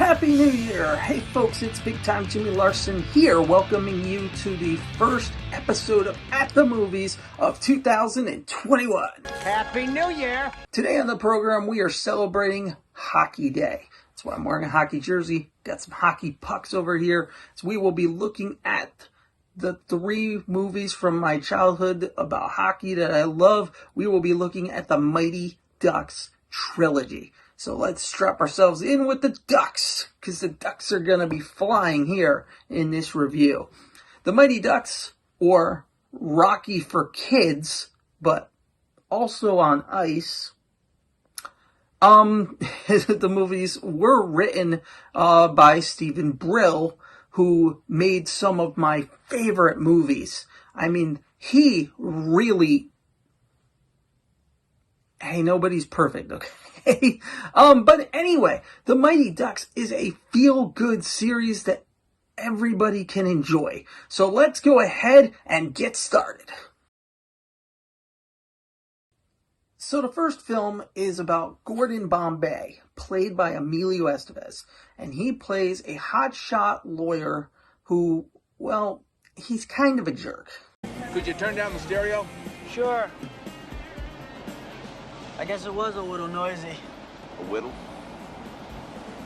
Happy New Year! Hey folks, it's Big Time Jimmy Larson here, welcoming you to the first episode of At the Movies of 2021. Happy New Year! Today on the program, we are celebrating Hockey Day. That's why I'm wearing a hockey jersey. Got some hockey pucks over here. So we will be looking at the 3 movies from my childhood about hockey that I love. We will be looking at the Mighty Ducks trilogy. So let's strap ourselves in with the Ducks, because the Ducks are going to be flying here in this review. The Mighty Ducks, or Rocky for kids, but also on ice. The movies were written by Steven Brill, who made some of my favorite movies. I mean, he really... Hey, nobody's perfect, okay? But anyway, The Mighty Ducks is a feel-good series that everybody can enjoy. So let's go ahead and get started. So the first film is about Gordon Bombay, played by Emilio Estevez. And he plays a hotshot lawyer who, well, he's kind of a jerk. Could you turn down the stereo? Sure. I guess it was a little noisy. A whittle?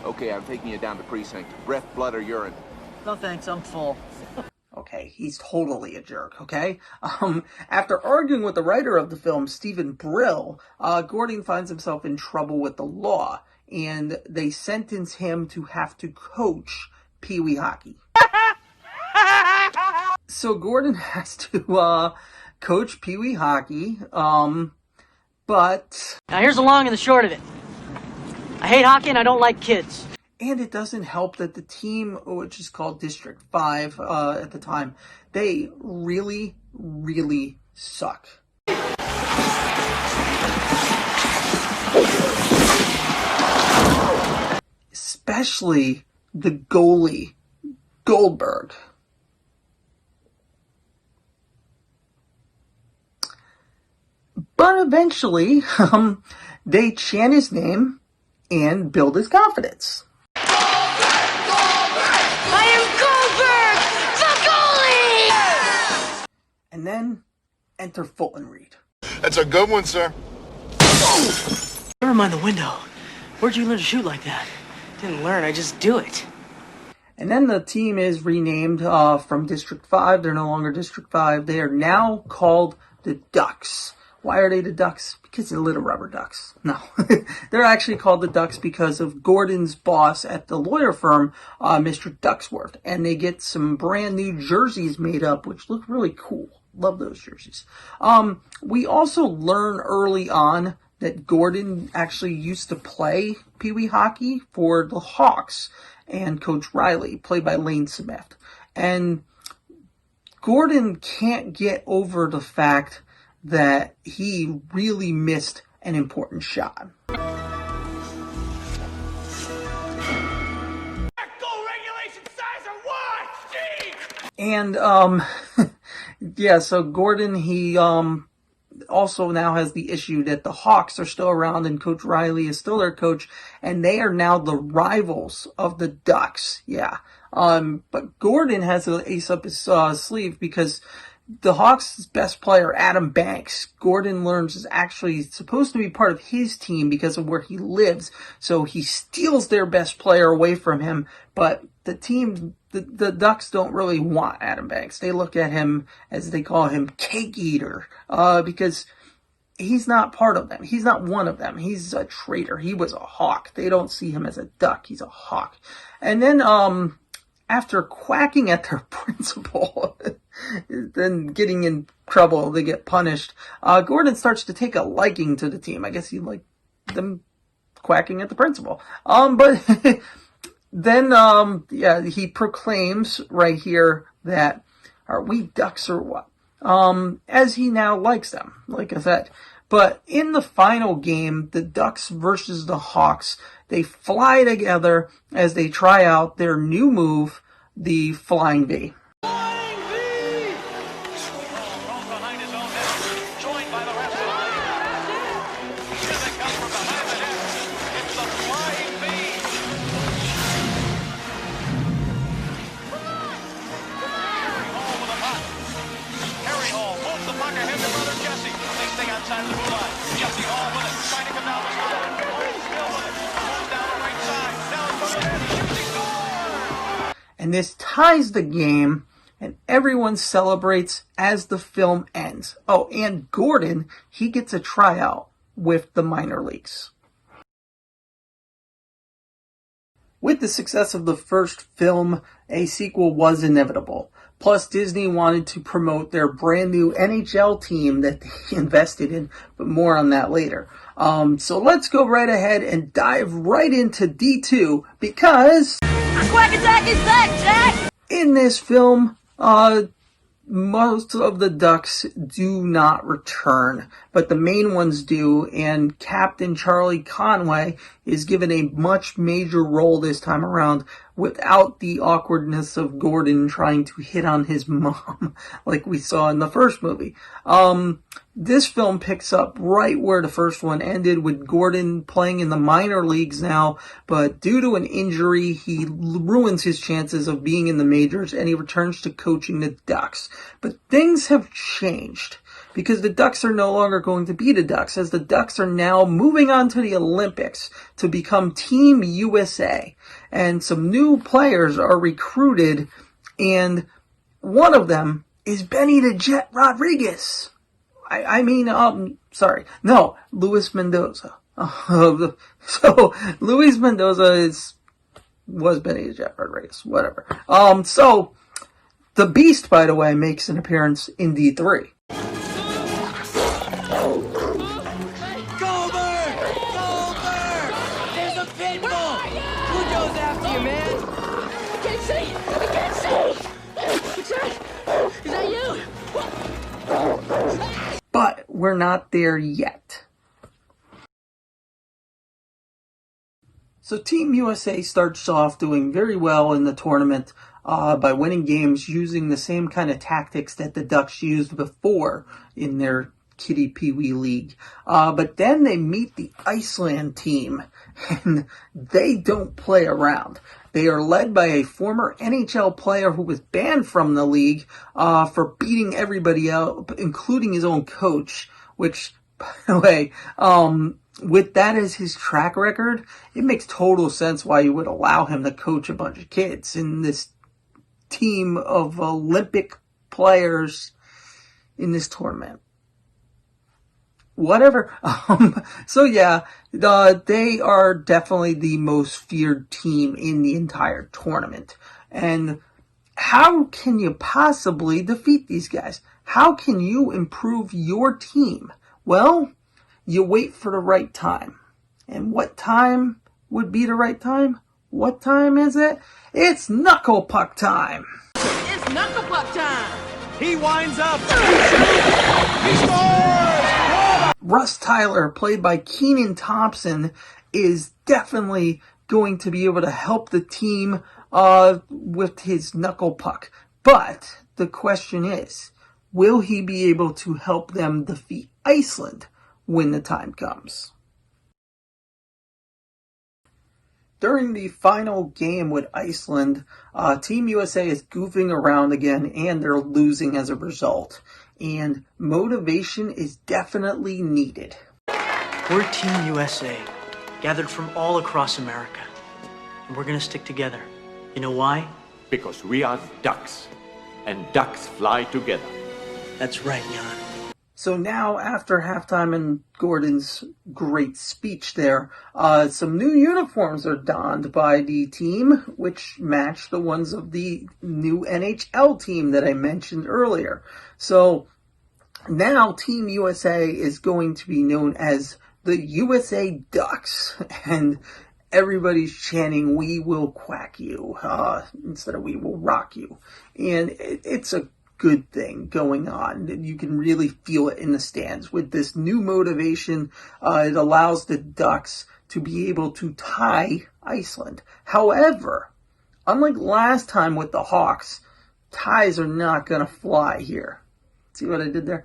Okay, I'm taking you down to precinct. Breath, blood, or urine? No thanks, I'm full. Okay, he's totally a jerk, okay? After arguing with the writer of the film, Steven Brill, Gordon finds himself in trouble with the law, and they sentence him to have to coach Pee Wee hockey. So Gordon has to coach Pee Wee hockey, but... Now here's the long and the short of it. I hate hockey and I don't like kids. And it doesn't help that the team, which is called District 5 at the time, they really, really suck. Especially the goalie, Goldberg. But eventually, they chant his name and build his confidence. I am Goldberg, the goalie! And then enter Fulton Reed. That's a good one, sir. Never mind the window. Where'd you learn to shoot like that? Didn't learn, I just do it. And then the team is renamed from District 5. They're no longer District 5. They are now called the Ducks. Why are they the Ducks? Because they're little rubber ducks. No. They're actually called the Ducks because of Gordon's boss at the lawyer firm, Mr. Ducksworth. And they get some brand new jerseys made up, which look really cool. Love those jerseys. We also learn early on that Gordon actually used to play Pee Wee hockey for the Hawks and Coach Riley, played by Lane Smith. And Gordon can't get over the fact that he really missed an important shot. Goal regulation size or what? Gee! And, yeah, so Gordon, he, also now has the issue that the Hawks are still around and Coach Riley is still their coach, and they are now the rivals of the Ducks, yeah. But Gordon has an ace up his sleeve because the Hawks' best player, Adam Banks, Gordon learns is actually supposed to be part of his team because of where he lives. So he steals their best player away from him. But the team, the Ducks don't really want Adam Banks. They look at him, as they call him, Cake Eater, because he's not part of them. He's not one of them. He's a traitor. He was a Hawk. They don't see him as a Duck. He's a Hawk. And then, after quacking at their principal, then getting in trouble, they get punished, Gordon starts to take a liking to the team. I guess he liked them quacking at the principal. But then, yeah, he proclaims right here that, are we Ducks or what? As he now likes them, like I said. But in the final game, the Ducks versus the Hawks, they fly together as they try out their new move, the Flying V. Flying V! And this ties the game, and everyone celebrates as the film ends. Oh, and Gordon, he gets a tryout with the minor leagues. With the success of the first film, a sequel was inevitable. Plus, Disney wanted to promote their brand new NHL team that they invested in, but more on that later. So let's go right ahead and dive right into D2 because Quack attack is back, Jack! in this film, most of the Ducks do not return, but the main ones do, and Captain Charlie Conway is given a much major role this time around without the awkwardness of Gordon trying to hit on his mom like we saw in the first movie. This film picks up right where the first one ended, with Gordon playing in the minor leagues now, but due to an injury, he ruins his chances of being in the majors, and he returns to coaching the Ducks. But things have changed, because the Ducks are no longer going to be the Ducks, as the Ducks are now moving on to the Olympics to become Team USA. And some new players are recruited, and one of them is Benny the Jet Rodriguez. Luis Mendoza. So, Luis Mendoza was Benny the Jet Rodriguez, whatever. So, the Beast, by the way, makes an appearance in D3. There's a pitbull! Who goes after you, man? I can't see! I can't see! Is that you? But we're not there yet. So Team USA starts off doing very well in the tournament by winning games using the same kind of tactics that the Ducks used before in their Kitty Pee Wee League. But then they meet the Iceland team, and they don't play around. They are led by a former NHL player who was banned from the league for beating everybody out, including his own coach, which, by the way, with that as his track record, it makes total sense why you would allow him to coach a bunch of kids in this team of Olympic players in this tournament. Whatever. They are definitely the most feared team in the entire tournament. And how can you possibly defeat these guys? How can you improve your team? Well, you wait for the right time. And what time would be the right time? What time is it? It's knuckle puck time. It's knuckle puck time! He winds up. He scores! Russ Tyler, played by Kenan Thompson, is definitely going to be able to help the team with his knuckle puck. But the question is, will he be able to help them defeat Iceland when the time comes? During the final game with Iceland, Team USA is goofing around again, and they're losing as a result. And motivation is definitely needed. We're Team USA, gathered from all across America. And we're gonna stick together. You know why? Because we are ducks, and ducks fly together. That's right, Jan. So now, after halftime and Gordon's great speech there, some new uniforms are donned by the team, which match the ones of the new NHL team that I mentioned earlier. So now Team USA is going to be known as the USA Ducks, and everybody's chanting, "We will quack you," instead of "We will rock you." And it's a good thing going on. You can really feel it in the stands. With this new motivation, it allows the Ducks to be able to tie Iceland. However, unlike last time with the Hawks, ties are not going to fly here. See what I did there?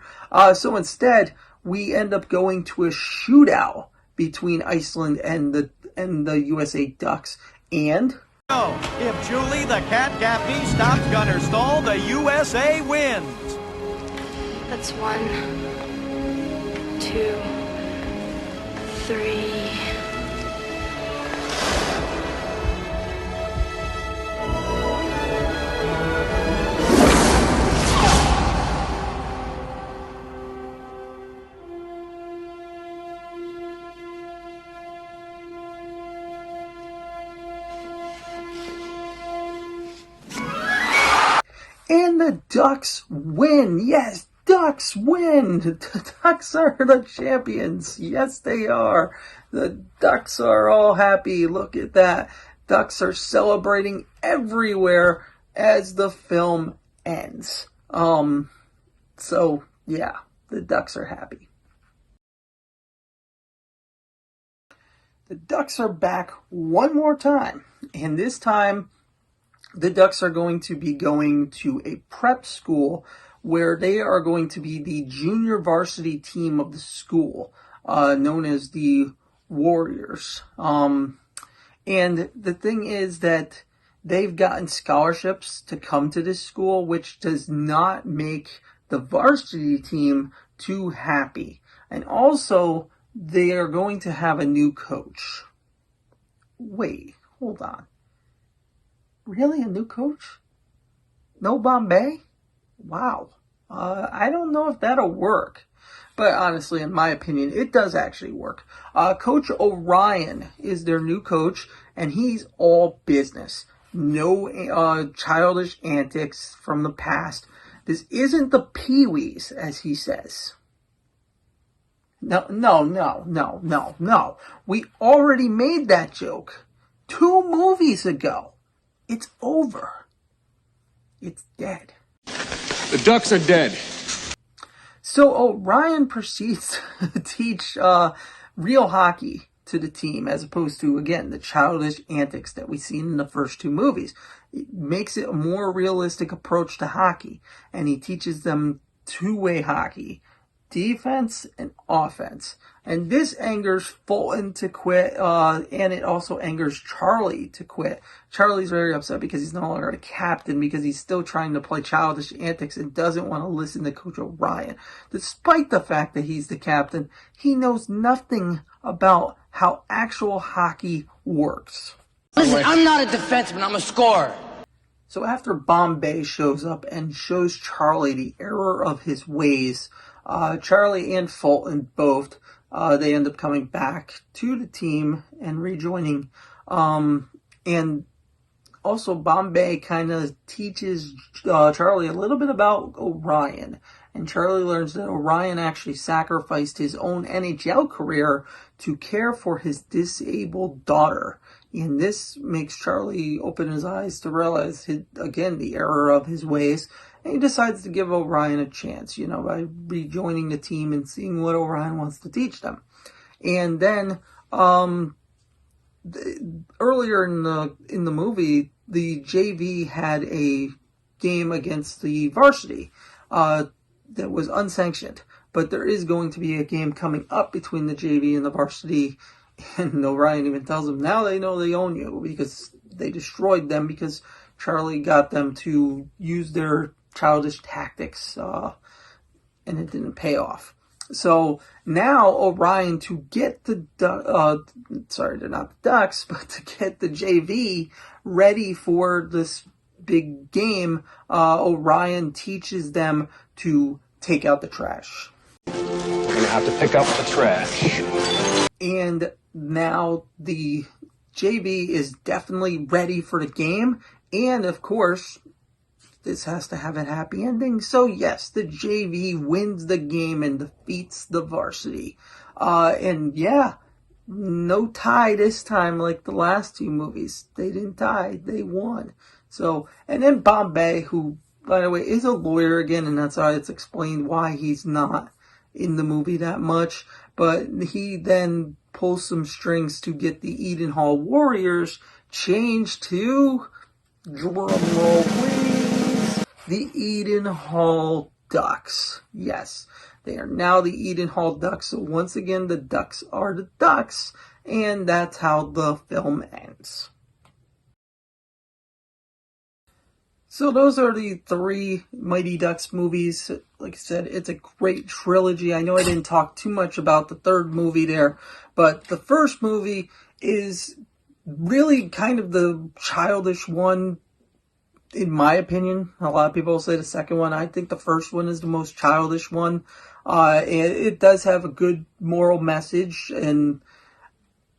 So instead, we end up going to a shootout between Iceland and the USA Ducks. And If Julie the Cat Gaffney stops Gunner Stall, the USA wins. That's 1, 2, 3. the Ducks win. Yes, Ducks win. The Ducks are the champions. Yes, they are. The Ducks are all happy. Look at that. Ducks are celebrating everywhere as the film ends. So yeah, the Ducks are happy. The Ducks are back one more time, and this time the Ducks are going to be going to a prep school where they are going to be the junior varsity team of the school, known as the Warriors. And the thing is that they've gotten scholarships to come to this school, which does not make the varsity team too happy. And also, they are going to have a new coach. Wait, hold on. Really, a new coach? No Bombay? Wow. I don't know if that'll work. But honestly, in my opinion, it does actually work. Coach Orion is their new coach, and he's all business. No childish antics from the past. This isn't the Pee-wees, as he says. No. We already made that joke 2 movies ago. It's over. It's dead. The Ducks are dead. So Orion proceeds to teach real hockey to the team, as opposed to, again, the childish antics that we've seen in the first 2 movies. It makes it a more realistic approach to hockey, and he teaches them two-way hockey, defense and offense. And this angers Fulton to quit, and it also angers Charlie to quit. Charlie's very upset because he's no longer a captain, because he's still trying to play childish antics and doesn't want to listen to Coach Orion. Despite the fact that he's the captain, he knows nothing about how actual hockey works. Listen, I'm not a defenseman, I'm a scorer. So after Bombay shows up and shows Charlie the error of his ways, Charlie and Fulton both, they end up coming back to the team and rejoining. And also Bombay kind of teaches Charlie a little bit about Orion. And Charlie learns that Orion actually sacrificed his own NHL career to care for his disabled daughter. And this makes Charlie open his eyes to realize, again, the error of his ways. And he decides to give Orion a chance, by rejoining the team and seeing what Orion wants to teach them. And then, earlier in the movie, the JV had a game against the varsity, that was unsanctioned. But there is going to be a game coming up between the JV and the varsity. And Orion even tells them, now they know they own you, because they destroyed them because Charlie got them to use their childish tactics, and it didn't pay off. So now Orion, to get they're not the Ducks, but to get the JV ready for this big game, Orion teaches them to take out the trash. You're gonna have to pick up the trash. And now the JV is definitely ready for the game, and of course, this has to have a happy ending. So yes, the JV wins the game and defeats the varsity. And yeah, no tie this time like the last 2 movies. They didn't tie, they won. So, and then Bombay, who, by the way, is a lawyer again, and that's how it's explained why he's not in the movie that much. But he then pulls some strings to get the Eden Hall Warriors changed to, drumroll please, the Eden Hall Ducks. Yes, they are now the Eden Hall Ducks. So once again, the Ducks are the Ducks, and that's how the film ends. So those are the 3 Mighty Ducks movies. Like I said, it's a great trilogy. I know I didn't talk too much about the 3rd movie there, but the first movie is really kind of the childish one, in my opinion. A lot of people say the second one. I think the first one is the most childish one. It does have a good moral message, and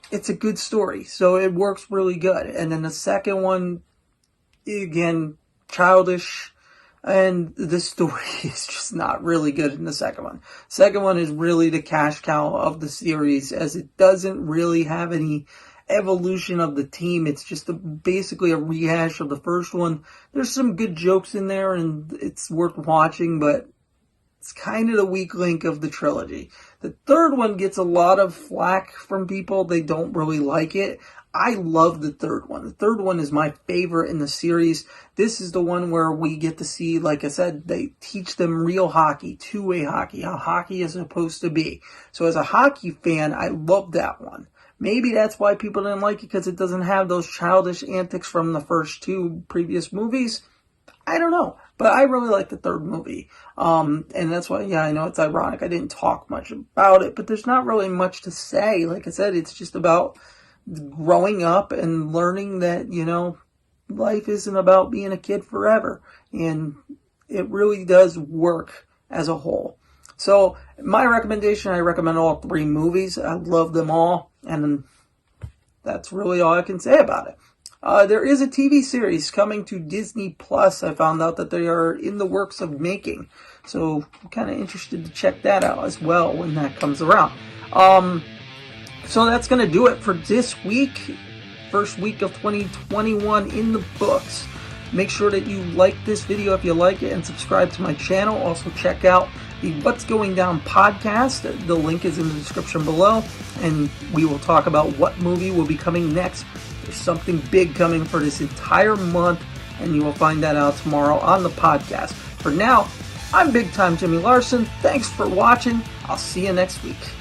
it's a good story, so it works really good. And then the second one, again, childish, And the story is just not really good in the second one. Second one is really the cash cow of the series, as it doesn't really have any evolution of the team. It's just basically a rehash of the first one. There's some good jokes in there, and it's worth watching, but it's kind of the weak link of the trilogy. The third one gets a lot of flack from people. They don't really like it. I love the third one. The third one is my favorite in the series. This is the one where we get to see, like I said, they teach them real hockey, two-way hockey, how hockey is supposed to be. So as a hockey fan, I love that one. Maybe that's why people didn't like it, because it doesn't have those childish antics from the first two previous movies. I don't know, but I really like the third movie. And that's why, yeah, I know it's ironic. I didn't talk much about it, but there's not really much to say. Like I said, it's just about growing up and learning that, life isn't about being a kid forever. And it really does work as a whole. So my recommendation, I recommend all three movies. I love them all. And that's really all I can say about it. There is a TV series coming to Disney Plus. I found out that they are in the works of making. So I'm kind of interested to check that out as well when that comes around. So that's going to do it for this week. First week of 2021 in the books. Make sure that you like this video if you like it and subscribe to my channel. Also check out the What's Going Down podcast. The link is in the description below. And we will talk about what movie will be coming next. There's something big coming for this entire month. And you will find that out tomorrow on the podcast. For now, I'm Big Time Jimmy Larson. Thanks for watching. I'll see you next week.